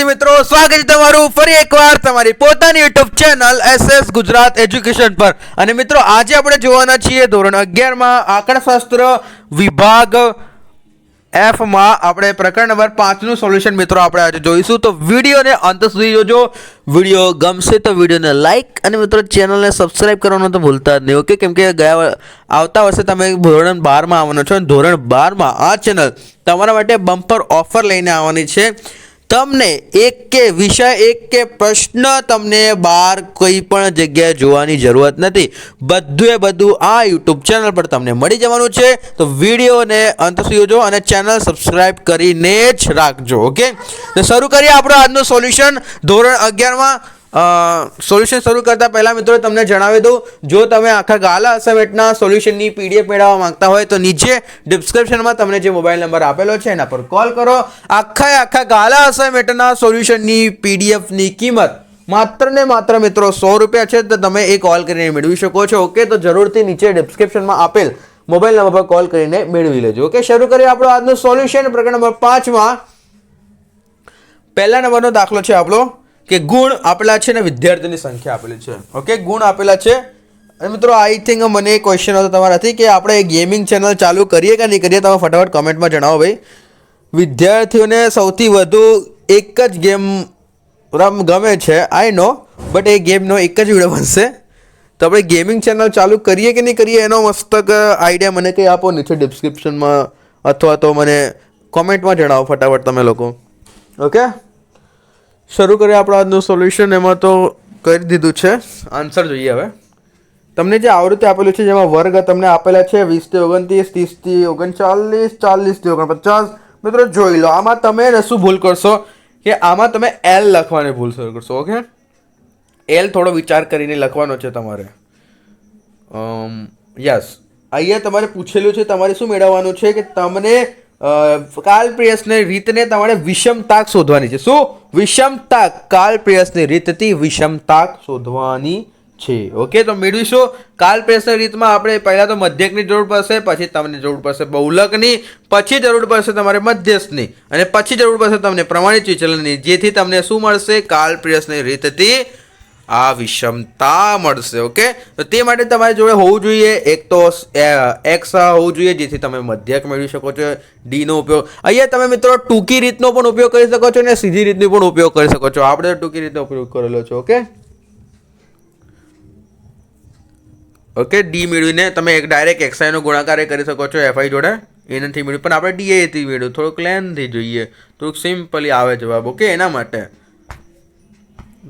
વિદ્યાર્થી મિત્રો, સ્વાગત છે તમારું ફરી એકવાર તમારી પોતાની YouTube channel SS Gujarat education પર। અને મિત્રો આજે આપણે જોવાના છીએ ધોરણ 11 માં આંકડાશાસ્ત્ર વિભાગ F માં આપણે પ્રકરણ નંબર 5 નું સોલ્યુશન મિત્રો આપણે આજે જોઈશું। તો વિડિયોને અંત સુધી જોજો। વિડિયો ગમશે તો વિડિયોને લાઈક અને મિત્રો ચેનલને સબસ્ક્રાઇબ કરવાનું તો ભૂલતા જ નહીં, ઓકે? કેમ કે આવતા વર્ષે તમે ધોરણ 12 માં આવવાનો છો અને ધોરણ 12 માં આ ચેનલ તમારા માટે બમ્પર ઓફર લઈને આવવાની છે। તમને એક કે વિષય એક કે પ્રશ્ન તમને બહાર કોઈ પણ જગ્યાએ જોવાની જરૂરત નથી, બધું આ YouTube ચેનલ પર તમને મળી જવાનું છે। તો વિડીયોને અંત સુધી જોજો અને ચેનલ સબસ્ક્રાઇબ કરીને જ રાખજો, ઓકે? તો શરૂ કરીએ આપણો આજનું સોલ્યુશન ધોરણ 11 માં। સોલ્યુશન શરૂ કરતા પહેલા મિત્રો તમને જણાવી દઉં, જો તમે આખા ગાલા અસાઇનમેન્ટના સોલ્યુશનની PDF મેળવવા માંગતા હોય તો નીચે ડિસ્ક્રિપ્શનમાં તમને જે મોબાઈલ નંબર આપેલો છે એના પર કોલ કરો। આખા ગાલા અસાઇનમેન્ટના સોલ્યુશનની PDFની કિંમત માત્ર ને માત્ર મિત્રો 100 રૂપિયા છે, તો તમે એ કોલ કરીને મેળવી શકો છો, ઓકે? તો જરૂરથી નીચે ડિસ્ક્રિપ્શનમાં આપેલ મોબાઈલ નંબર પર કોલ કરીને મેળવી લેજો, ઓકે? શરૂ કરીએ આપણો આજનું સોલ્યુશન પ્રકરણ નંબર 5 માં પહેલા નંબરનો દાખલો છે આપણો કે ગુણ આપેલા છે ને વિદ્યાર્થીની સંખ્યા આપેલી છે, ઓકે? ગુણ આપેલા છે અને મિત્રો આઈ થિંક મને ક્વેશ્ચન હતો તમારાથી કે આપણે ગેમિંગ ચેનલ ચાલુ કરીએ કે નહીં કરીએ, તમે ફટાફટ કમેન્ટમાં જણાવો ભાઈ। વિદ્યાર્થીઓને સૌથી વધુ એક જ ગેમ ગમે છે, આઈ નો, બટ એ ગેમનો એક જ વિડીયો બનશે। તો આપણે ગેમિંગ ચેનલ ચાલુ કરીએ કે નહીં કરીએ એનો મસ્તક આઈડિયા મને કંઈ આપો નીચે ડિસ્ક્રિપ્શનમાં અથવા તો મને કોમેન્ટમાં જણાવો ફટાફટ તમે લોકો, ઓકે? શરૂ કરીએ આપણું આજનું સોલ્યુશન। એમાં તો કરી દીધું છે, આન્સર જોઈએ હવે। તમને જે આવૃત્તિ આપેલું છે જેમાં વર્ગ તમને આપેલા છે 20 થી 29, 30 થી 39, 40 થી 49। મિત્રો જોઈ લો, આમાં તમે શું ભૂલ કરશો કે આમાં તમે L લખવાની ભૂલ શરૂ કરશો, ઓકે? L થોડો વિચાર કરીને લખવાનો છે તમારે। યસ, અહીંયા તમારે પૂછેલું છે તમારે શું મેળવવાનું છે કે તમને કાલપ્રિયસની રીતને તમારે વિષમતાક શોધવાની છે। શું? વિષમતાક, કાલપ્રિયસની રીતથી વિષમતાક શોધવાની છે, ઓકે? તો મેળવીશું કાલપ્રિયસની રીતમાં આપણે પહેલા તો મધ્યકની જરૂર પડશે, પછી તમને જરૂર પડશે બહુલકની, પછી જરૂર પડશે તમારે મધ્યસ્થની અને પછી જરૂર પડશે તમને પ્રમાણિત વિચલનની, જેથી તમને શું મળશે? કાલપ્રિયસની રીતથી આ વિષમતા મળશે, ઓકે? તો તે માટે તમારી જોડે હોવું જોઈએ એક તો x હોવું જોઈએ, જેથી તમે મધ્યક મેળવી શકો છો। d નો ઉપયોગ અહીંયા તમે મિત્રો ટૂંકી રીતનો પણ ઉપયોગ કરી શકો છો અને સીધી રીતનો પણ ઉપયોગ કરી શકો છો। આપણે ટૂંકી રીતનો ઉપયોગ કરેલો છે, ઓકે? ઓકે, d મેળવીને તમે એક ડાયરેક્ટ xi નો ગુણાકાર કરી શકો છો fi જોડે, એ નથી મેળવ્યું પણ આપણે da થી મેળવ્યું, થોડુંક લેન્થી જોઈએ, થોડુંક સિમ્પલી આવે જવાબ, ઓકે? એના માટે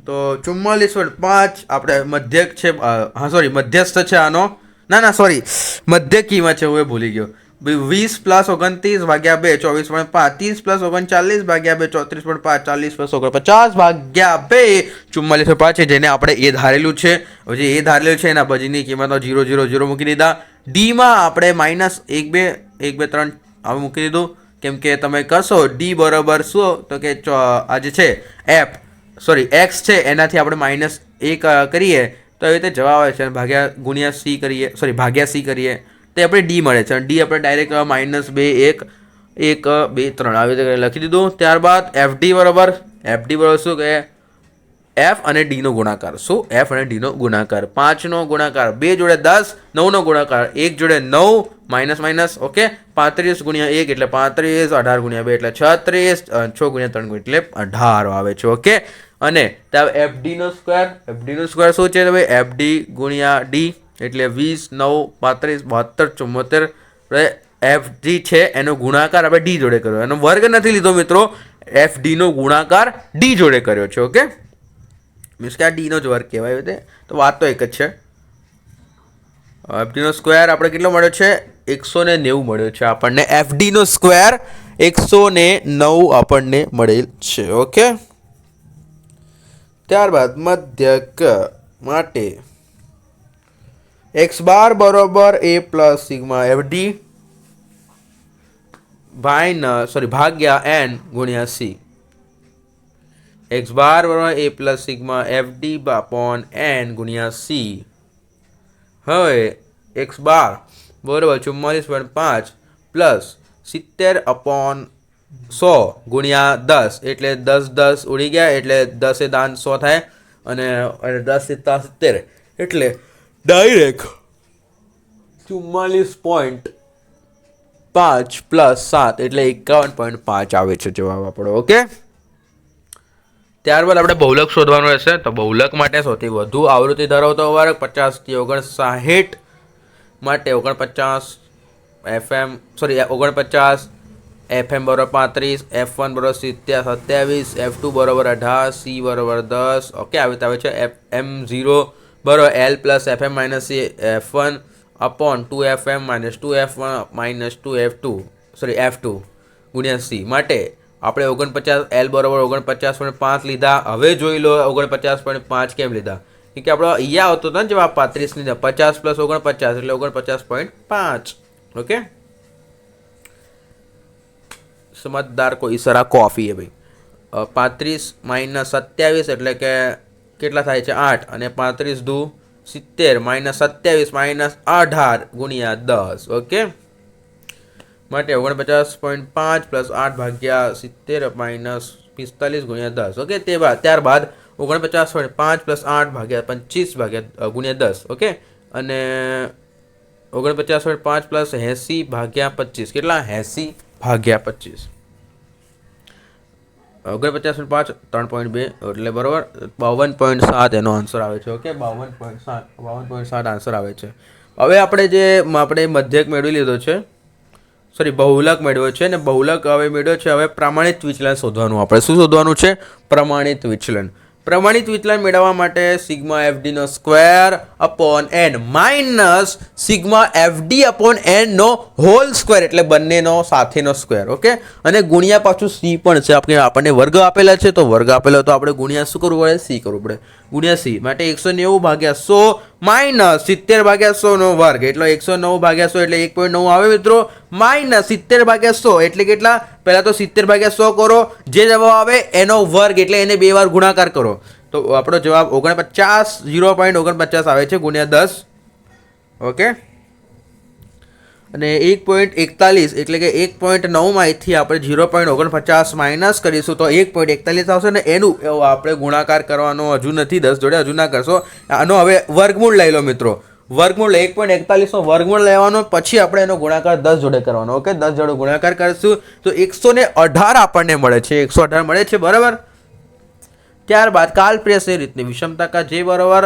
તો 44/5 આપણે મધ્યક છે, હા સોરી મધ્યસ્થ છે આનો, ના સોરી મધ્યકીમાં છે, હું એ ભૂલી ગયો। 20 + 29 ભાગ્યા 2 24/5, 30 + 39 ભાગ્યા 2 34/5, 40 + 49 ભાગ્યા 2 44/5 છે, જેને આપણે એ ધારેલું છે। જે એ ધારેલું છે એના બજીની કિંમતો 0 0 0 મૂકી દીધા। d માં આપણે -1 2 1 2 3 હવે મૂકી દીધું, કેમ કે તમે કરશો d બરાબર શું તો કે આ જે છે x છે એનાથી આપણે -1 કરીએ તો એવી રીતે જવાબ આવે છે, ભાગ્યા ગુણ્યા c કરીએ, સોરી ભાગ્યા c કરીએ તો આપણે d મળે છે। d આપણે ડાયરેક્ટ -2 1 1 2 3 આવી રીતે લખી દીધું। ત્યારબાદ fd બરાબર શું કે f અને d નો ગુણાકાર, શું? f અને d નો ગુણાકાર, 5 નો ગુણાકાર 2 જોડે 10, 9 નો ગુણાકાર 1 જોડે 9 માઇનસ, ઓકે? 35 × 1 એટલે 35, 18 × 2 એટલે 36, 6 × 3 એટલે 18 આવે છે, ઓકે? અને fd નો સ્ક્વેર શું છે ભાઈ? fd × d એટલે 20 9 35 72 74, fd છે એનો ગુણાકાર આપણે d જોડે કર્યો, એનો વર્ગ નથી લીધો મિત્રો, fd નો ગુણાકાર d જોડે કર્યો છે, ઓકે? મીન્સ કે આ d નો જ વર્ગ કહેવાય, તો વાત તો એક જ છે। fd નો સ્ક્વેર આપણે કેટલો મળ્યો છે? 190 મળ્યો છે આપણને, fd નો સ્ક્વેર 109 આપણને મળેલ છે, ઓકે? ત્યારબાદ મધ્યક માટે x બાર બરોબર a + સિગ્મા fd ભાગ્યા n ગુણ્યા c, x બાર બરોબર a + સિગ્મા fd n ગુણ્યા c। હવે x બાર બરોબર 44/5 + 70/n 100 ગુણ્યા 10 એટલે 10 ઉડી ગયા એટલે 10 દાન 100 થાય અને 10 સિત્તા 70 એટલે ડાયરેક્ટ 44.5 પ્લસ 7 એટલે 51.5 આવે છે જવાબ આપણો. ઓકે, ત્યારબાદ આપણે બહુલક શોધવાનું રહેશે. તો બહુલક માટે સૌથી વધુ આવૃત્તિ ધરાવતો વર્ગ 50 થી 59 માટે 49 FM બરોબર 35, F1 બરોબર 27, F2 બરોબર 18, C બરોબર 10. ઓકે, આવી રીતે આવે છે. M0 બરોબર L plus FM minus F1 upon 2FM minus 2F1 minus 2F2 ગુણ્યા C માટે આપણે 49 L બરોબર 49.5 લીધા. હવે જોઈ લો 49.5 કેમ લીધા, કે આપણે અહીંયા આવતો હતો ને જવાબ 35 લીધા, 50 પ્લસ 49 એટલે 49.5. ઓકે, સમજદાર કોઈ સરા કોફી है भाई. 35 માઇનસ 27 એટલે કે કેટલા થાય છે 8 અને 35 દુ 70 માઇનસ 27 માઇનસ 18 ગુણ્યા 10. ઓકે, માટે 49.5 પ્લસ 8 ભાગ્યા 70 માઇનસ 45 ગુણ્યા 10. ઓકે, ત્યારબાદ 49.5 પ્લસ 8 ભાગ્યા 25 ભાગ્યા ગુણ્યા 10. ઓકે, અને 49.5 પ્લસ 80 ભાગ્યા 25 કેટલા 80 ભાગ્યા 25. 49.5 3.2 એટલે બરોબર 52.7 એનો આન્સર આવે છે. ઓકે, 52.7 આન્સર આવે છે. હવે આપણે મધ્યક મેળવી લીધો છે, બહુલક મેળવ્યો છે ને બહુલક હવે મેળવ્યો છે. હવે પ્રમાણિત વિચલન શોધવાનું. આપણે શું શોધવાનું છે? પ્રમાણિત વિચલન. પ્રમાણિત વિચલન મેળવવા માટે સિગ્મા એફડી નો square upon N minus sigma FD upon N નો હોલ સ્ક્વેર એટલે બંનેનો સાથેનો સ્ક્વેર. ઓકે, અને ગુણ્યા પાછું સી પણ છે. આપણને વર્ગ આપેલા છે તો વર્ગ આપેલો તો આપણે ગુણ્યા શું કરવું પડે? સી કરવું પડે. ગુણ્યા સી માટે 190 ભાગ્યા 100 માઇનસ 70 ભાગ્યા 100 નો વર્ગ એટલે 109 ભાગ્યા 100 એટલે 1.9 આવે મિત્રો. માઇનસ 70 ભાગ્યા 100 એટલે કેટલા? પહેલા તો 70 ભાગ્યા 100 કરો, જે જવાબ આવે એનો વર્ગ એટલે એને 2 વાર ગુણાકાર કરો. તો આપણો જવાબ 0.49 આવે છે ગુણ્યા 10. ઓકે, અને 1.41 એટલે કે 1.9 માંથી આપણે 0.49 માઇનસ કરીશું તો 1.41 આવશે ને એનું આપણે ગુણાકાર કરવાનો હજુ નથી, 10 જોડે હજુ ના કરશો. આનો હવે વર્ગમૂળ લઈ લો મિત્રો. વર્ગમૂળ 1.41 નો વર્ગમૂળ લેવાનો, પછી આપણે એનો ગુણાકાર 10 જોડે કરવાનો. ઓકે, 10 જોડે ગુણાકાર કરશું તો 118 આપણને મળે છે. 118 મળે છે બરાબર. ત્યારબાદ કાલપ્રેસની રીતની વિષમતા જે બરાબર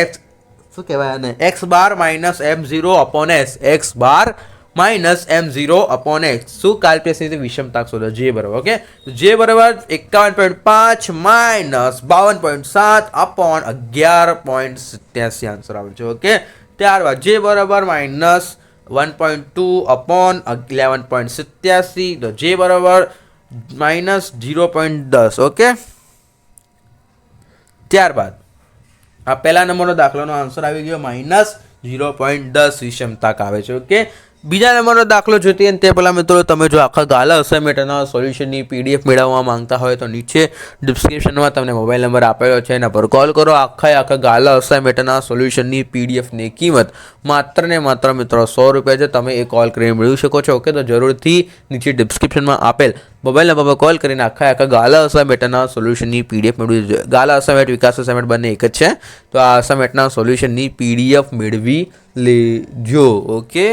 એક્સ શું કહેવાય આને X bar minus M0 upon S, X bar minus M0 upon X. શું કાલપ્રેસની વિષમતા શોધો? જે બરાબર. ઓકે, જે બરાબર 51.5 માઇનસ 52.7 અપોન 11.87 આન્સર આવે છે. ઓકે, ત્યારબાદ જે બરાબર માઇનસ 1.2 અપોન 11.87 તો જે બરાબર માઇનસ 0.10. ઓકે, ત્યારબાદ આ પહેલા નંબરનો દાખલાનો આન્સર આવી ગયો માઇનસ 0.10 વિષમતા આવે છે. ઓકે, બીજા નંબરનો દાખલો જોઈતી અને તે પહેલાં મિત્રો તમે જો આખા ગાલા અસાઇનમેન્ટના સોલ્યુશનની PDF મેળવવા માંગતા હોય તો નીચે ડિસ્ક્રિપ્શનમાં તમને મોબાઈલ નંબર આપેલો છે, એના પર કોલ કરો. આખા ગાલા અસાઇનમેન્ટના સોલ્યુશનની PDFની કિંમત માત્ર ને માત્ર મિત્રો 100 રૂપિયા છે. તમે એ કોલ કરીને મેળવી શકો છો. ઓકે, તો જરૂરથી નીચે ડિસ્ક્રિપ્શનમાં આપેલ મોબાઈલ નંબર પર કોલ કરીને આખા ગાલા અસાઇનમેન્ટના સોલ્યુશનની PDF મેળવી જોઈએ. ગાલા અસાઇનમેન્ટ વિકાસ અસાઇનમેન્ટ બંને એક જ છે, તો આ અસાઇનમેન્ટના સોલ્યુશનની PDF મેળવી લેજો. ઓકે,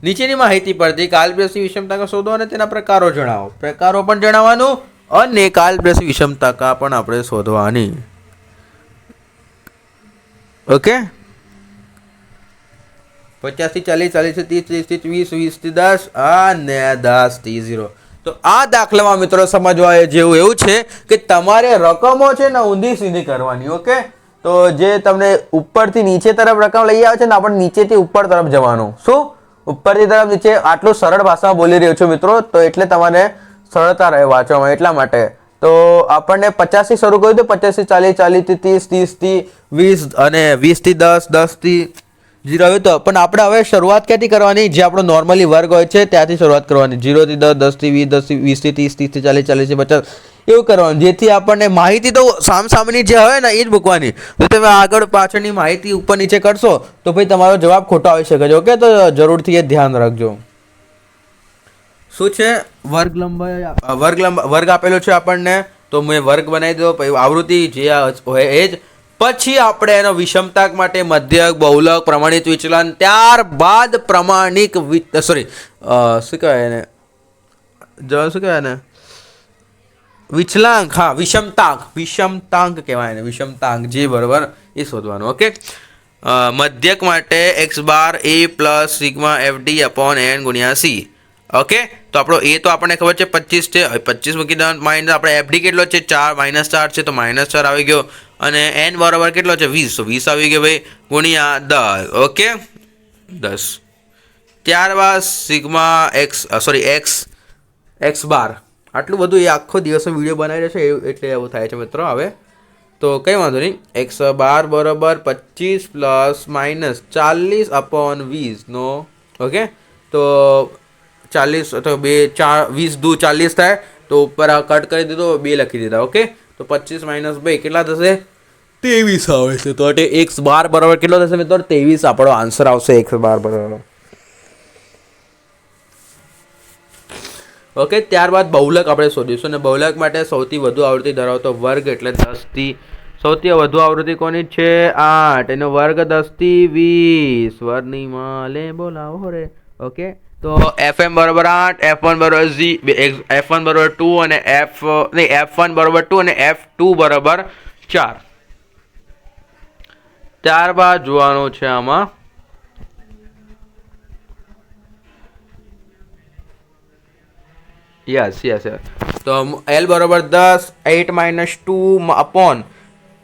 નીચેની માહિતી પરથી કાલપ્રેસની વિષમતા શોધો અને તેના પ્રકારો જણાવો. પ્રકારો પણ જણાવવાનું અને કાલપ્રેસની વિષમતા પણ આપણે શોધવાની. ઓકે, 50 થી 40, 40 થી 30, 30 થી 20, 20 થી 10 અને 10 થી 0. તો આ દાખલામાં મિત્રો સમજવા જેવું એવું છે કે તમારે રકમો છે ને ઊંધી સીધી કરવાની. ઓકે, તો જે તમને ઉપરથી નીચે તરફ રકમ લઈ આવે છે ને આપણે નીચેથી ઉપર તરફ જવાનું. શું? ઉપરથી તરફ નીચે. આટલું સરળ ભાષામાં બોલી રહ્યો છું મિત્રો, તો એટલે તમારે સરળતા રહે વાંચવામાં. એટલા માટે તો આપણને 50 થી શરૂ કર્યું તો 50 થી 40, 40 થી 30, 30 થી 20 અને 20 થી 10, 10 થી 0 આવ્યું તો પણ આપણે હવે શરૂઆત ક્યાંથી કરવાની? જે આપણો નોર્મલી વર્ગ હોય છે ત્યાંથી શરૂઆત કરવાની. 0 થી 10, 10 થી 20, 10 થી 20 થી 30, 30 થી 40, 40 થી 50 એવું કરવાનું, જેથી આપણને માહિતી તો સામસામેની જે હોય ને એ જ મૂકવાની. જો તમે આગળ પાછળની માહિતી ઉપર નીચે કરશો તો ભાઈ તમારો જવાબ ખોટો આવી શકે છે. ઓકે, તો જરૂરથી એ ધ્યાન રાખજો. શું છે? વર્ગ આપેલો છે આપણને, તો મેં વર્ગ બનાવી દો. પછી આવૃત્તિ જે હોય એ જ. પછી આપણે એનો વિષમતાક માટે મધ્યક, બહુલક, પ્રમાણિત વિચલન, ત્યારબાદ પ્રમાણિક શું કહેવાય એને, શું કહેવાય ને, વિચલાંક. હા, વિષમતાંક કહેવાય ને, વિષમતાંક જે બરોબર એ શોધવાનું. ઓકે, મધ્યક માટે x bar a plus sigma FD upon n ગુણ્યા c. ઓકે, તો આપણો એ તો આપણને ખબર છે 25 છે. 25 મૂકી દેવાનું, માઇનસ આપણે FD કેટલો છે 4, -4 છે તો -4 આવી ગયો, અને n બરાબર કેટલો છે 20, તો 20 આવી ગયો ભાઈ, ગુણ્યા 10. ઓકે, 10. ત્યારબાદ સિગ્મા x બાર. આટલું બધું એ આખો દિવસનો વિડીયો બનાવી રહ્યો છે એટલે એવું થાય છે મિત્રો. હવે તો કંઈ વાંધો નહીં. x બાર બરાબર 25 પ્લસ માઇનસ 40 અપોન 20 નો. ઓકે, તો 40 તો 20 દુ 40 થાય, તો ઉપર કટ કરી દીધો, 2 લખી દીધા. ઓકે, તો 25 માઇનસ 2 કેટલા થશે? 23 આવે છે. તો x બાર બરાબર કેટલો થશે મિત્રો? 23 આપણો આન્સર આવશે x બાર બરાબર. ઓકે, ત્યારબાદ બહુલક આપણે શોધીશું, અને બહુલક માટે સૌથી વધુ આવૃત્તિ ધરાવતો વર્ગ એટલે 10 થી સૌથી વધુ આવૃત્તિ કોની છે? 8. એનો વર્ગ 10 થી 20. વર્ગની માલે બોલાવો રે. ઓકે, તો fm બરાબર 8, f1 બરાબર 2 અને f1 બરાબર 2 અને f2 બરાબર 4. ત્યારબાદ જોવાનું છે આમાં યસ. તો L બરાબર 10, 8 માઇનસ 2 અપોન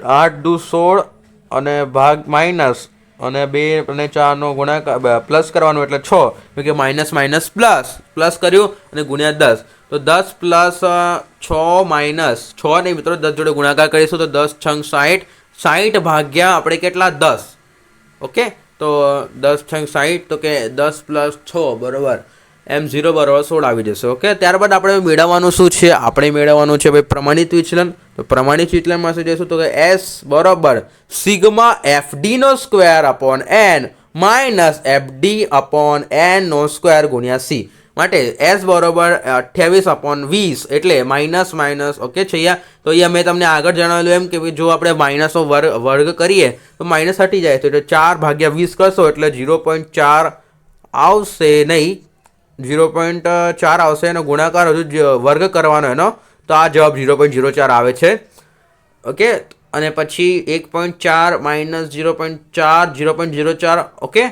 8 દુ 16 અને ભાગ માઇનસ અને 2 અને 4 નો ગુણાકાર પ્લસ કરવાનું એટલે 6, કે માઇનસ પ્લસ કર્યું અને ગુણ્યા 10. તો 10 પ્લસ 6 માઇનસ 6 નહીં મિત્રો, 10 જોડે ગુણાકાર કરીશું તો 10 છંગ 60. 60 ભાગ્યા આપણે કેટલા? 10. ઓકે, તો 10 છંગ 60 તો કે 10 પ્લસ 6 બરાબર m0 બરાબર 16 આવી જશે. ઓકે, ત્યારબાદ આપણે મેળવવાનું શું છે? આપણે મેળવવાનું છે ભાઈ પ્રમાણિત વિચલન. તો પ્રમાણિત વિચલનમાં શું જઈશું? તો કે s બરાબર સિગ્મા FD નો square upon n minus FD upon n નો સ્ક્વેર ગુણ્યા c. માટે s બરાબર 28 અપોન 20 એટલે માઇનસ. ઓકે છે અહીંયા. તો અહીંયા મેં તમને આગળ જણાવેલું એમ કે જો આપણે માઇનસનો વર્ગ કરીએ તો માઇનસ હટી જાય, તો એટલે 4 ભાગ્યા 20 કરશો એટલે 0.4 આવશે નહીં, 0.4 આવશે. એનો ગુણાકાર હજુ વર્ગ કરવાનો એનો, તો આ જવાબ 0.04 આવે છે. ઓકે, અને પછી 1.4 માઇનસ 0.4 0.04. ઓકે,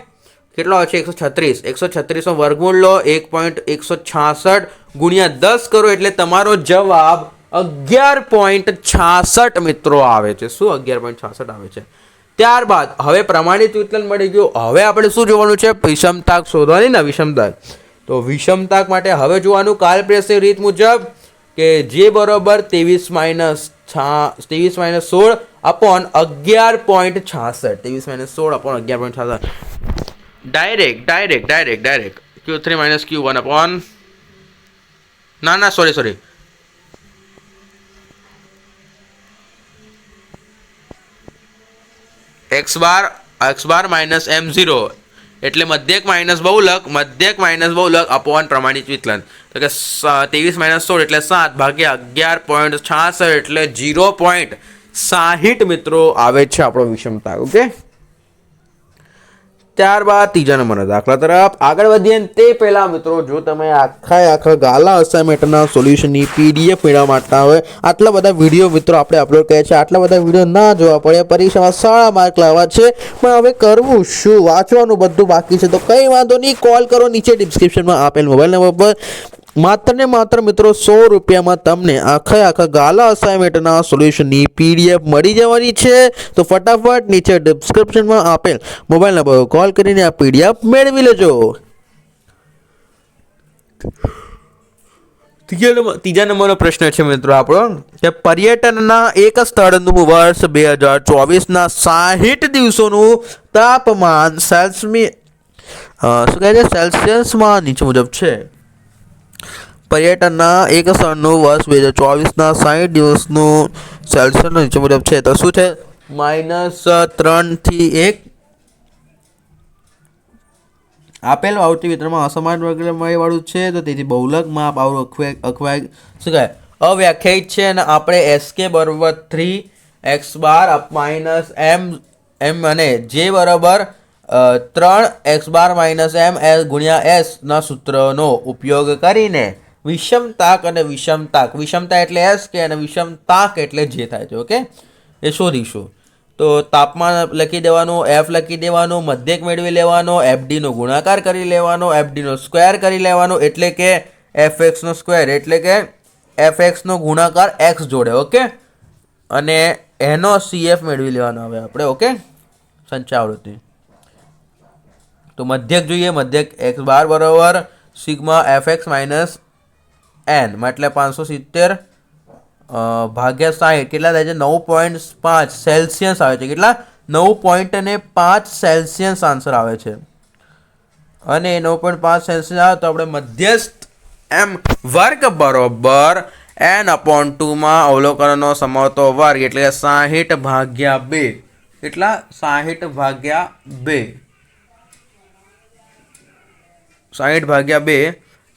કેટલો આવે છે? 136. 136 નો વર્ગમૂળ લો, 1.166 ગુણ્યા 10 કરો એટલે તમારો જવાબ 11.66 મિત્રો આવે છે. શું 11.66 આવે છે? ત્યારબાદ હવે પ્રમાણિત વિચલન મળી ગયું. હવે આપણે શું જોવાનું છે? વિષમતાક શોધવાની ને, વિષમતાક. તો વિષમતાક માટે હવે જોવાનું કાલપ્રેસની રીત મુજબ કે જે બરોબર 23 minus 16 upon 11.66. 23 minus 16 upon 11.66. Direct Q3 minus Q1 upon sorry x બાર માઇનસ m0 એટલે મધ્યક માઇનસ બહુલક અપોન પ્રમાણિત વિચલન. તો કે 23 માઇનસ 16 એટલે 7 ભાગ્યા 11.66 એટલે 0.60 મિત્રો આવે છે આપણો વિષમતા. ઓકે, ત્યારબાદ ત્રીજા નંબરના દાખલા તરફ આગળ વધીએ તે પહેલા મિત્રો, જો તમે આખા ગાલા અસાઇનમેન્ટના સોલ્યુશનની PDF મેળવવા માંગતા હોય, આટલા બધા વિડીયો મિત્રો આપણે અપલોડ કર્યા છે, આટલા બધા વિડીયો ના જોવા પડે, પરીક્ષામાં સારા માર્ક લાવવા છે, પણ હવે કરવું શું? વાંચવાનું બધું બાકી છે. તો કંઈ વાંધો નહીં, કોલ કરો નીચે ડિસ્ક્રિપ્શનમાં આપેલ મોબાઈલ નંબર પર. માત્ર ને માત્ર મિત્રો 100 રૂપિયામાં તમને આખા ગાલા અસાઇનમેન્ટના સોલ્યુશનની PDF મળી જવાની છે. તો ફટાફટ નીચે ડિસ્ક્રિપ્શનમાં આપેલ મોબાઈલ નંબર કોલ કરીને આ PDF મેળવી લેજો. ત્રીજા નંબરનો પ્રશ્ન છે મિત્રો આપણો કે પર્યટનના એક સ્થળનું વર્ષ 2024ના 60 દિવસોનું તાપમાન સેલ્સિયસમાં નીચે મુજબ છે. પર્યટનના એક સ્થળનું વર્ષ 2024ના 60 દિવસનું સેલ્સિયસનું નીચે મુજબ છે. તો શું છે? -3 થી 1. આપેલ આવૃત્તિ વિતરણમાં અસમાન વર્ગમૂળવાળું છે, તો તેથી બહુલક માપ અવ્યાખ્યાયિત છે અને આપણે SK બરાબર 3x બાર માઇનસ m અને J બરાબર 3x bar minus m l ગુણ્યા s ના સૂત્રનો ઉપયોગ કરીને વિષમતાક અને વિષમતા એટલે SK અને વિષમતાક એટલે J થાય છે. ઓકે, એ શોધીશું. તો તાપમાન લખી દેવાનું, F લખી દેવાનું, મધ્યક મેળવી લેવાનો, FD નો ગુણાકાર કરી લેવાનો, FD નો સ્ક્વેર કરી લેવાનો, એટલે કે FX નો સ્ક્વેર એટલે કે FX નો ગુણાકાર X જોડે. ઓકે, અને એનો CF મેળવી લેવાનો હવે આપણે. ઓકે, સંચાવૃત્તિ. તો મધ્યક જોઈએ. મધ્યક x બાર બરાબર સિગ્મા FX માઇનસ n એટલે 570 ભાગ્યા 60 કેટલા થાય છે? 9.5 સેલ્સિયસ આવે છે. કેટલા? 9.5 સેલ્સિયસ આન્સર આવે છે. અને 9.5 સેલ્સિયસ આવે તો આપણે મધ્યસ્થ m વર્ગ બરોબર n/2 માં અવલોકનનો સમાવતો વર્ગ એટલે 60 ભાગ્યા 2. કેટલા? 60 ભાગ્યા 2. 60 ભાગ્યા 2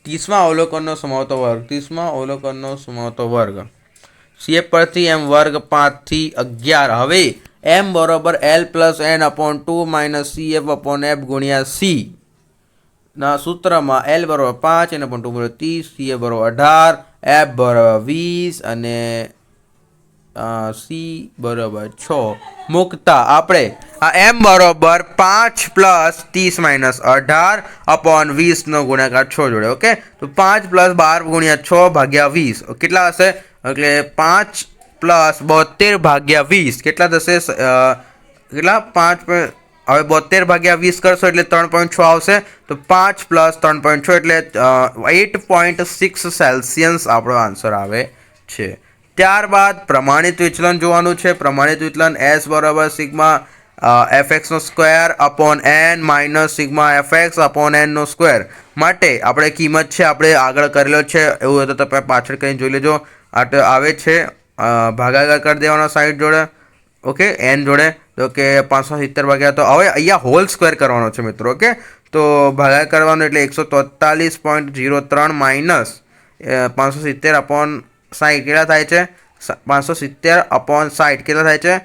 30માં અવલોકનનો સમાવતો વર્ગ. 30માં અવલોકનનો સમાવતો વર્ગ. CF પરથી m વર્ગ 5 થી 11. હવે m બરોબર l plus n/2 minus CF/f ગુણ્યા c ના સૂત્રમાં l બરોબર 5, n/2 બરોબર 30, CF બરોબર 18, f બરોબર 20 અને c બરોબર 6 મૂકતા આપણે આ m બરોબર 5 પ્લસ 30 માઇનસ 18/20 નો ગુણાકાર 6 જોડે. ઓકે, તો 5 પ્લસ 12 ગુણ્યા 6 ભાગ્યા 20 કેટલા હશે? એટલે 5 પ્લસ 72 ભાગ્યા 20 કેટલા થશે? કેટલા? 5 હવે 72 ભાગ્યા 20 કરશો એટલે 3.6 આવશે. તો 5 પ્લસ 3.6 એટલે 8.6 સેલ્સિયસ આપણો આન્સર આવે છે. ત્યારબાદ પ્રમાણિત વિચલન જોવાનું છે. પ્રમાણિત વિચલન S બરાબર સિગ્મા FX નો square upon n minus sigma FX upon n નો સ્ક્વેર માટે આપણે કિંમત છે આપણે આગળ કરેલો છે, એવું હોય તો તમે પાછળ કરીને જોઈ લેજો. આવે છે ભાગાકાર કરી દેવાનો 60 જોડે. ઓકે, n જોડે. તો કે 570 ભાગ્યા, તો હવે અહીંયા હોલ સ્ક્વેર કરવાનો છે મિત્રો. ઓકે, તો ભાગાકાર કરવાનો એટલે 143.03 માઇનસ 570 અપોન 60 કેટલા થાય છે? 570 અપોન 60 કેટલા થાય છે?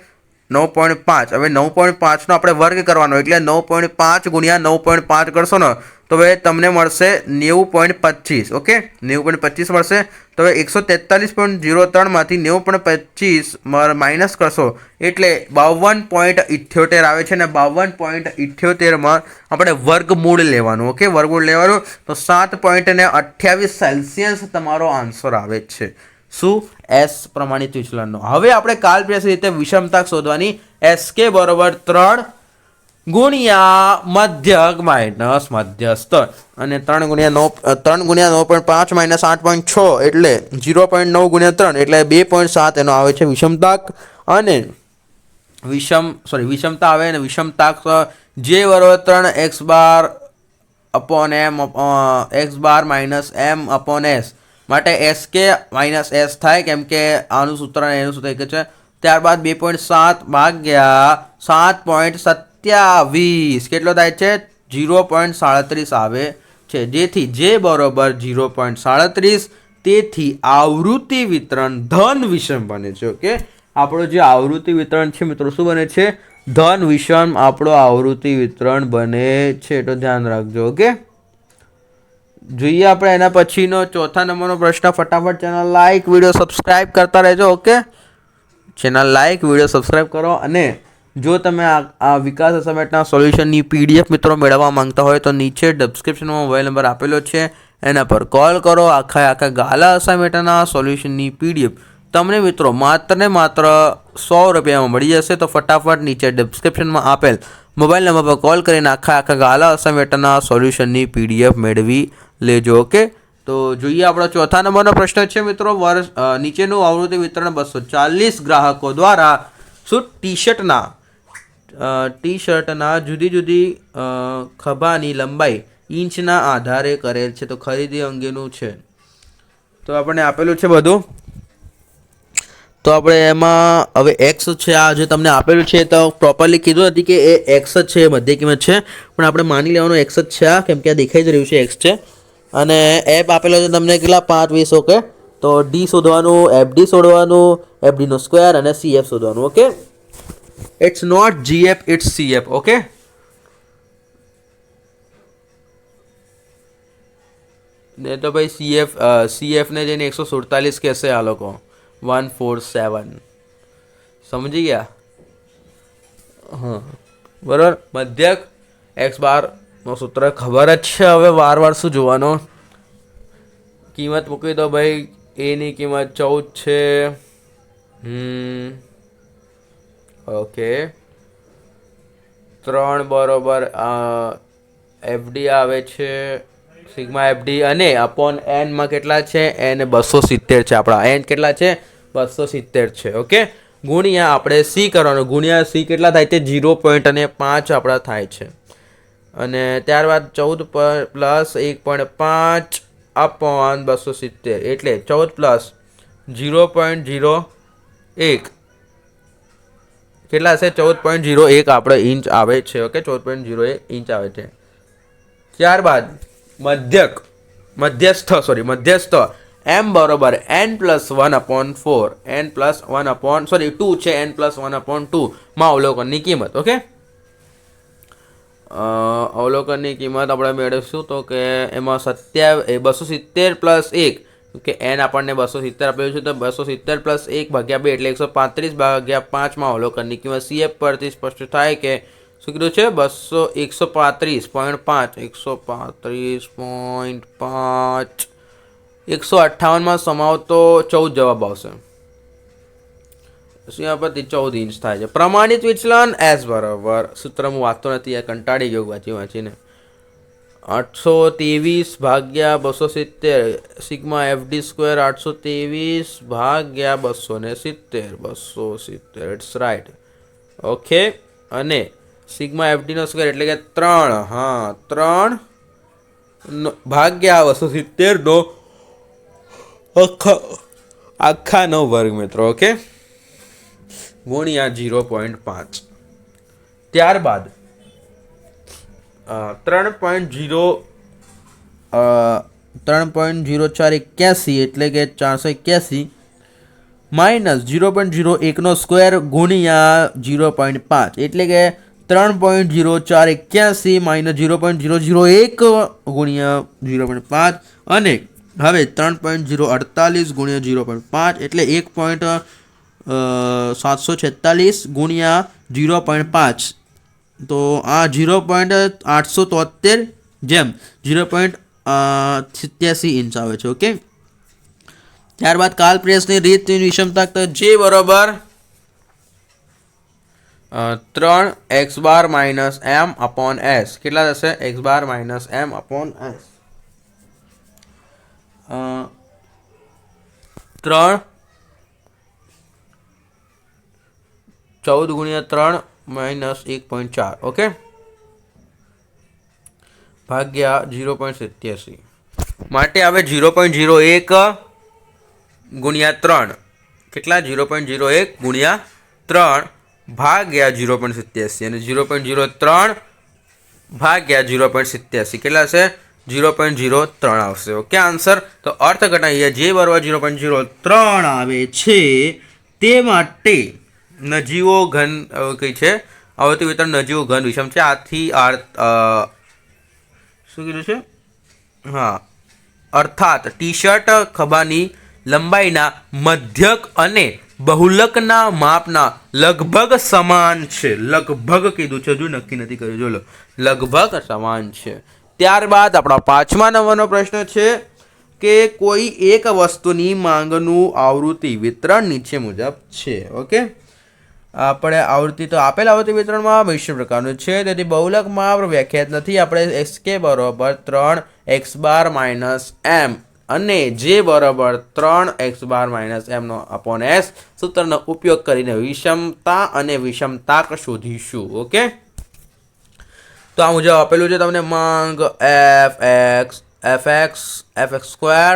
9.5. હવે 9.5 નો આપણે વર્ગ કરવાનો એટલે 9.5 ગુણ્યા 9.5 કરશો ને તો હવે તમને મળશે 90.25. ઓકે, 90.25 મળશે. તો હવે 143.03 માંથી 90.25 માઇનસ કરશો એટલે 52.78 આવે છે. ને 52.78 માં આપણે વર્ગમૂળ લેવાનું. ઓકે, વર્ગમૂળ લેવાનું તો 7.28 સેલ્સિયસ તમારો આન્સર આવે છે. શું? S પ્રમાણિત વિચલનનો. હવે આપણે કાલપ્રયાસ રીતે વિષમતા શોધવાની. SK બરોબર 3 ગુણ્યા મધ્યક માઇનસ મધ્યસ્થ અને 3 ગુણ્યા 9.5 માઇનસ 8.6 એટલે 0.9 ગુણ્યા 3 એટલે 2.7 એનો આવે છે વિષમતાક. અને વિષમતા આવે અને વિષમતાક J બરોબર 3x બાર upon m x bar minus m upon s માટે SK માઇનસ S થાય, કેમ કે આનું સૂત્ર અને એનું સૂત્ર એક છે. ત્યારબાદ 2.7 ભાગ્યા 7.27 કેટલો થાય છે? 0.37 આવે છે. જેથી J બરોબર 0.37. તેથી આવૃત્તિ વિતરણ ધન વિષમ બને છે. ઓકે, આપણો જે આવૃત્તિ વિતરણ છે મિત્રો શું બને છે? ધન વિષમ આપણો આવૃત્તિ વિતરણ બને છે. તો ધ્યાન રાખજો. ઓકે, જોઈએ આપણે એના પછીનો ચોથા નંબરનો પ્રશ્ન. ફટાફટ ચેનલ લાઈક, વિડીયો સબસ્ક્રાઈબ કરતા રહેજો. Okay, channel like, video subscribe કરો. અને જો તમે આ વિકાસ અસાઇનમેન્ટના સોલ્યુશનની PDF મિત્રો મેળવવા માંગતા હોય તો નીચે ડિસ્ક્રિપ્શનમાં મોબાઈલ નંબર આપેલો છે, એના પર કોલ કરો. આખા ગાલા અસાઇનમેન્ટના સોલ્યુશનની PDF તમને મિત્રો માત્ર ને માત્ર 100 રૂપિયામાં મળી જશે. તો ફટાફટ નીચે ડિસ્ક્રિપ્શનમાં આપેલ મોબાઈલ નંબર પર કોલ કરીને આખા ગાલા અસાઇનમેન્ટના સોલ્યુશનની PDF મેળવી લેજો. ઓકે, તો જોઈએ આપણો ચોથા નંબરનો પ્રશ્ન છે મિત્રો. વર્ષ નીચેનું આવૃત્તિ વિતરણ 240 ગ્રાહકો દ્વારા શું ટી શર્ટના જુદી જુદી ખભાની લંબાઈ ઇંચના આધારે કરેલ છે. તો ખરીદી અંગેનું છે. તો આપણને આપેલું છે બધું. તો આપણે એમાં હવે એક્સ છે, આ જે તમને આપેલું છે તો પ્રોપરલી કીધું નથી કે એ એક્સ જ છે, મધ્ય કિંમત છે, પણ આપણે માની લેવાનું એક્સ જ છે આ, કેમ કે આ દેખાઈ જ રહ્યું છે એક્સ છે. અને એફ આપેલો છે તમને કેટલા 5 20. ઓકે, તો ડી શોધવાનું, એફડી શોધવાનું, એફડીનો સ્ક્વેર અને સીએફ શોધવાનું. Okay, it's not GF, it's CF. Okay, ને તો ભાઈ સીએફ ને જઈને 147 કહેશે આ લોકો. 147 સમજી ગયા? હા, બરાબર. મધ્યક એક્સ બારનો સૂત્ર ખબર જ છે. હવે વાર શું જોવાનો, કિંમત મૂકી દો ભાઈ. એની કિંમત 14 છે. ઓકે, 3 બરોબર એફડી આવે છે, સિગ્મા એફડી, અને અપોન એનમાં કેટલા છે? એન 270 છે. આપણા એન કેટલા છે? 270 છે. ઓકે, ગુણ્યા આપણે સી કરવાનું. ગુણ્યા સી કેટલા થાય? તે 0.5 આપણા થાય છે. અને ત્યારબાદ 14 પ્લસ 1.5 અપોન 270 એટલે 14 પ્લસ 0.01 કેટલા હશે? 14.01 આપણે ઇંચ આવે છે. ઓકે, 14.01 ઇંચ આવે છે. ત્યારબાદ મધ્યસ્થ એમ બરોબર n+1/4 2 છે. n+1/2 માં અવલોકનની કિંમત. ઓકે, અવલોકનની કિંમત આપણે મેળવીશું તો કે એમાં 270 પ્લસ 1, કે એન આપણને 270 આપેલું છે, તો 270 પ્લસ 1 ભાગ્યા 2 એટલે 135 ભાગ્યા 5 માં અવલોકનની કિંમત. સીએફ પરથી સ્પષ્ટ થાય કે શું કીધું છે? 135.5 158 સમાવતો 14 જવાબ આવશે. પરથી 14 ઇંચ થાય છે. પ્રમાણિત વિચલન એસ બરાબર, સૂત્ર હું વાંચતો નથી, આ કંટાળી ગયો વાંચીને. 823 ભાગ્યા 270 સિગ્મા એફડી સ્ક્વેર 823 ભાગ્યા 270 ઇટ્સ રાઈટ. ઓકે, અને સિગ્મા એફડીનો સ્ક્વેર એટલે કે 3, હા 3 ભાગ્યા 270 નો આખાનો વર્ગ મિત્રો. ઓકે, ગુણ્યા 0.5. ત્યારબાદ 3.0481 એટલે કે 481 માઇનસ 0.01 નો સ્ક્વેર ગુણ્યા 0.5 એટલે કે 3.0481 માઇનસ 0.001 ગુણ્યા 0.5 અને હવે 3.048 ગુણ્યા 0.5 એટલે 1.746 ગુણ્યા 0.5. તો આ 0.873 જેમ 0.87 ઇંચ આવે છે. ઓકે, ત્યારબાદ કાલ પ્રેસની રીત વિષમતા તો જે બરોબર 3x bar minus M upon S કેટલા થશે? x bar minus M upon S 14 ગુણ્યા 3 માઇનસ 1.4. ઓકે, ભાગ્યા 0.87 માટે આવે 0.01 ગુણ્યા 3 કેટલા? 0.01 ગુણ્યા 3 ભાગ્યા 0.87 અને 0.03 ભાગ્યા 0.87 કેટલા છે? 0.03 આવશે. ઓકે, આન્સર તો અર્થઘટન અહીંયા જે બરોબર 0.03 આવે છે તે માટે નજીવો ઘન કઈ છે? આવૃત્તિ વિતરણ નજીવો ઘન વિષમ છે. આથી શું કીધું છે? હા, અર્થાત ટી શર્ટ ખભાની લંબાઈના મધ્યક અને બહુલકના માપના લગભગ સમાન છે. લગભગ કીધું છે, હજુ નક્કી નથી કર્યું. જો લો, લગભગ સમાન છે. ત્યારબાદ આપણા 5મા નંબરનો પ્રશ્ન છે કે કોઈ એક વસ્તુની માંગનું આવૃત્તિ વિતરણ નીચે મુજબ છે. ઓકે, આપણે આવૃત્તિ તો આપેલ આવૃત્તિ વિતરણમાં મિશ્ર પ્રકારનું છે, તેથી બહુલક માપ વ્યાખ્યાત નથી. આપણે એક્સ કે બરોબર 3x બાર માઇનસ એમ અને જે બરાબર 3x બાર માઇનસ એમનો અપોન એસ સૂત્રનો ઉપયોગ કરીને વિષમતા અને વિષમતાક શોધીશું. ઓકે, તો આ મુજબ આપેલું છે તમને માંગ fx સ્ક્વેર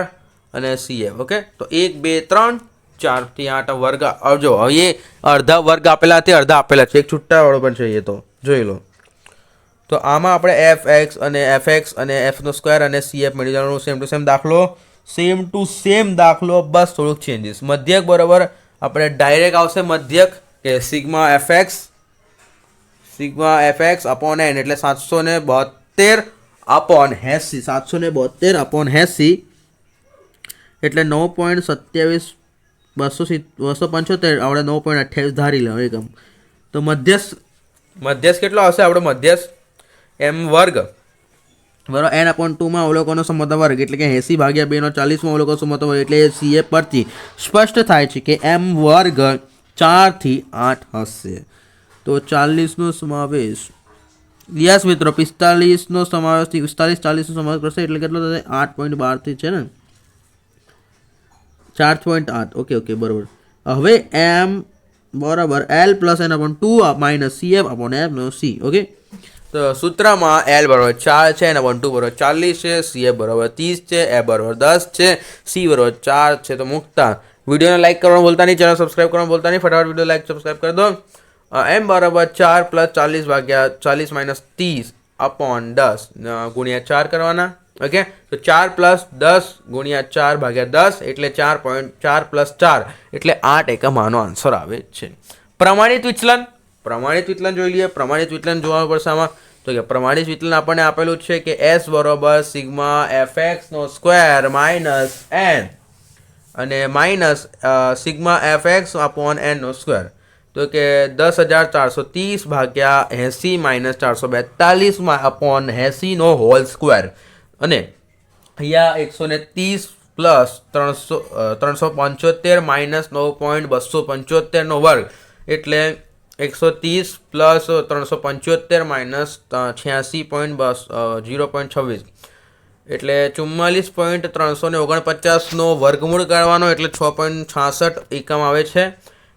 અને cf. ઓકે, તો 1 2 3 4 થી 8 વર્ગ આવજો. હવે અડધા વર્ગ આપેલા છે, અડધા આપેલા છે, એક છૂટા વાળો પણ છે, એ તો જોઈ લો. તો આમાં આપણે fx અને fx અને f નો સ્ક્વેર અને cf મળી જવાનું. સેમ ટુ સેમ દાખલો, બસ થોડુંક ચેન્જીસ. મધ્યક બરાબર આપણે ડાયરેક્ટ આવશે મધ્યક કે સિગ્મા fx અપોન n એટલે 772 અપોન 80, 772 અપોન 80 એટલે 9.27 275 આપણે 9.28 ધારી લો એકમ. તો મધ્યસ્થ કેટલો આવશે આપણો મધ્યસ્થ m વર્ગ બરાબર n અપોન 2 માં અવલોકનો સમૂહનો વર્ગ એટલે કે 80 ભાગ્યા 2 નો 40 માં અવલોકનો સમૂહનો વર્ગ એટલે CF પરથી સ્પષ્ટ થાય છે કે m વર્ગ 4 થી 8 હશે. તો 40 નો સમાવેશ, યસ મિત્રો 45 નો સમાવેશ 45 નો સમાવેશ કરશે એટલે કેટલો થશે 8.12 થી છે ને 4.8. ઓકે બરાબર. હવે m બરાબર l plus n upon 2 minus cf upon f નો c. ઓકે, તો સૂત્રમાં l બરાબર 4 છે, n અપોન 2 બરાબર 40 છે, cf બરાબર 30 છે, f બરાબર 10 છે, c બરાબર 4 છે. તો મૂકતા વિડીયોને લાઈક કરવાનું ભૂલતા નહીં, ચેનલ સબસ્ક્રાઈબ કરવાનું ભૂલતા નહીં. ફટાફટ વિડીયો લાઈક સબસ્ક્રાઈબ કરી દો. m બરાબર 4 પ્લસ 40 ભાગ્યા 40 માઇનસ 30 અપોન 10 ગુણ્યા 4 કરવાના. ઓકે, તો 4 પ્લસ 10 ગુણ્યા 4 ભાગ્યા 10 એટલે 4.4 પ્લસ 4 એટલે 8 એકમ આનો આન્સર આવે છે. પ્રમાણિત વિચલન જોઈ લઈએ. પ્રમાણિત વિચલન જોવા પડશે આમાં. તો કે પ્રમાણિત વિચલન આપણને આપેલું છે કે s બરાબર સિગ્મા fx નો સ્ક્વેર માઇનસ n અને minus sigma fx upon n નો સ્ક્વેર. તો કે 10,430 ભાગ્યા 80 માઇનસ 442 અપોન 80 નો હોલ સ્ક્વેર અને અહીંયા 130 પ્લસ 375 માઇનસ 9.275 નો વર્ગ એટલે 130 પ્લસ 375 માઇનસ 86.0.26 એટલે 44.349 નો વર્ગમૂળ કાઢવાનો એટલે 6.66 એકમ આવે છે.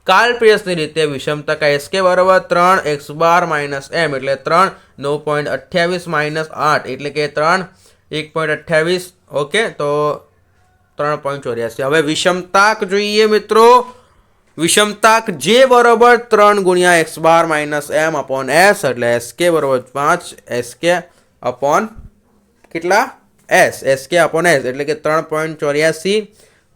કાલપ્રિયસની રીતે વિષમતા SK બરાબર 3x બાર માઇનસ m એટલે 3 9.28 માઇનસ 8 એટલે કે 3 1.28. ઓકે, તો 3.84. હવે વિષમતાક જોઈએ મિત્રો. વિષમતાક જે બરાબર 3 ગુણ્યા x bar minus m upon s એટલે SK બરાબર 5 SK અપોન કેટલા SK અપોન s એટલે કે 3.84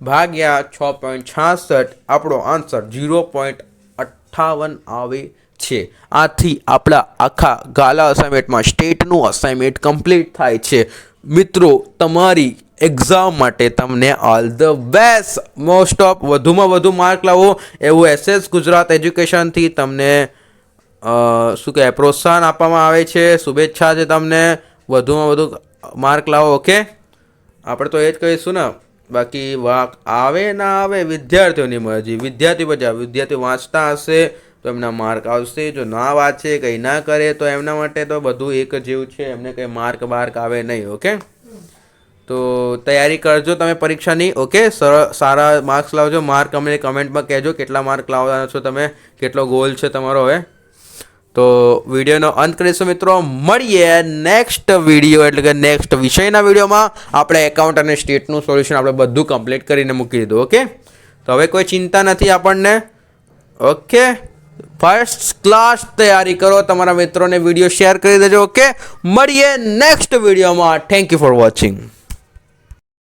ભાગ્યા 6.66 આપણો આન્સર 0.58 આવે છે. આથી આપણા આખા ગાલા અસાઇનમેન્ટમાં સ્ટેટનું અસાઇનમેન્ટ કમ્પ્લીટ થાય છે. મિત્રો તમારી એક્ઝામ માટે તમને all the best. Most of વધુમાં વધુ માર્ક લાવો એવું SS ગુજરાત એજ્યુકેશનથી તમને શું કહેવાય પ્રોત્સાહન આપવામાં આવે છે. શુભેચ્છા છે તમને, વધુમાં વધુ માર્ક લાવો. ઓકે, આપણે તો એ જ કહીશું ને. બાકી વાક આવે ના આવે વિદ્યાર્થીઓની મરજી. વિદ્યાર્થી વાંચતા હશે તો એમના માર્ક આવશે, જો ના વાંચે કંઈ ના કરે તો એમના માટે તો બધું એક જેવું છે, એમને કંઈ માર્ક આવે નહીં. ઓકે, તો તૈયારી કરજો તમે પરીક્ષાની. ઓકે, સારા માર્ક્સ લાવજો. માર્ક અમને કમેન્ટમાં કહેજો કેટલા માર્ક લાવવાના છો તમે, કેટલો ગોલ છે તમારો. હવે તો વિડીયોનો અંત કરીશું મિત્રો. મળીએ નેક્સ્ટ વિડીયો એટલે કે નેક્સ્ટ વિષયના વિડીયોમાં. આપણે એકાઉન્ટ અને સ્ટેટનું સોલ્યુશન આપણે બધું કમ્પ્લીટ કરીને મૂકી દીધું. ઓકે, તો હવે કોઈ ચિંતા નથી આપણને. ઓકે, ફર્સ્ટ ક્લાસ તૈયારી કરો. તમારા મિત્રોને વિડીયો શેર કરી દેજો. ઓકે, મળીએ નેક્સ્ટ વિડીયોમાં. Thank you for watching.